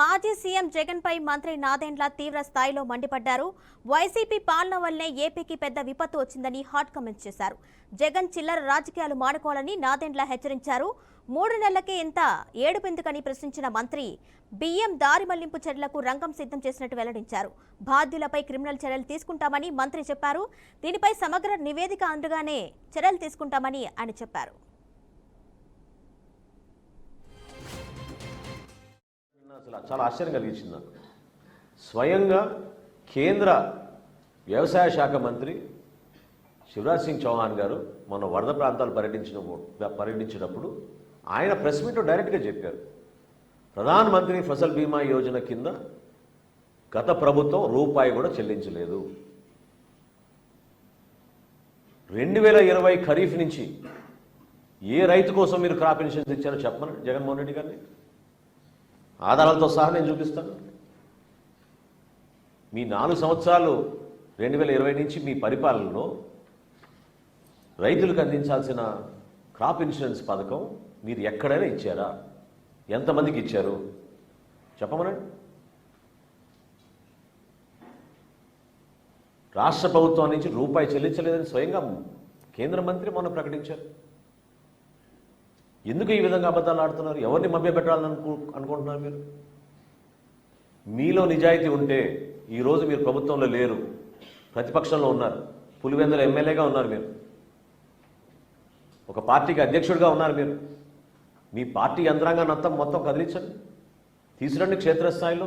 మాజీ సీఎం జగన్ పై మంత్రి నాదెండ్ల తీవ్ర స్థాయిలో మండిపడ్డారు. వైసీపీ పాలన వల్లే ఏపీకి పెద్ద విపత్తు వచ్చిందని హాట్ కామెంట్స్ చేశారు. జగన్ చిల్లర రాజకీయాలు మానుకోవాలని నాదెండ్ల హెచ్చరించారు. 3 నెలలకే ఇంత ఏడుపెందుకని ప్రశ్నించిన మంత్రి బియ్యం దారి మళ్లింపు చర్యలకు రంగం సిద్ధం చేసినట్టు వెల్లడించారు. బాధ్యులపై క్రిమినల్ చర్యలు తీసుకుంటామని మంత్రి చెప్పారు. దీనిపై సమగ్ర నివేదిక అందుగానే చర్యలు తీసుకుంటామని ఆయన చెప్పారు. చాలా ఆశ్చర్యం కలిగించింది నాకు. స్వయంగా కేంద్ర వ్యవసాయ శాఖ మంత్రి శివరాజ్ సింగ్ చౌహాన్ గారు మన వరద ప్రాంతాలు పర్యటించినప్పుడు ఆయన ప్రెస్ మీట్లో డైరెక్ట్గా చెప్పారు, ప్రధాన మంత్రి ఫసల్ బీమా యోజన కింద గత ప్రభుత్వం రూపాయి కూడా చెల్లించలేదు. 2020 ఖరీఫ్ నుంచి ఏ రైతు కోసం మీరు క్రాప్ ఇన్సూరెన్స్ ఇచ్చారో చెప్పమని జగన్మోహన్ రెడ్డి గారిని ఆధారాలతో సహా నేను చూపిస్తాను. మీ 4 సంవత్సరాలు 2020 నుంచి మీ పరిపాలనలో రైతులకు అందించాల్సిన క్రాప్ ఇన్సూరెన్స్ పథకం మీరు ఎక్కడైనా ఇచ్చారా? ఎంతమందికి ఇచ్చారు చెప్పమనండి. రాష్ట్ర ప్రభుత్వం నుంచి రూపాయి చెల్లించలేదని స్వయంగా కేంద్ర మంత్రి మొన్న ప్రకటించారు. ఎందుకు ఈ విధంగా అబద్ధాలు ఆడుతున్నారు? ఎవరిని మభ్యపెట్టాలని అనుకుంటున్నారు మీరు? మీలో నిజాయితీ ఉంటే ఈరోజు మీరు ప్రభుత్వంలో లేరు, ప్రతిపక్షంలో ఉన్నారు, పులివెందుల ఎమ్మెల్యేగా ఉన్నారు, మీరు ఒక పార్టీకి అధ్యక్షుడిగా ఉన్నారు. మీరు మీ పార్టీ యంత్రాంగాన్ని మొత్తం కదిలించండి, తీసుకురండి క్షేత్రస్థాయిలో.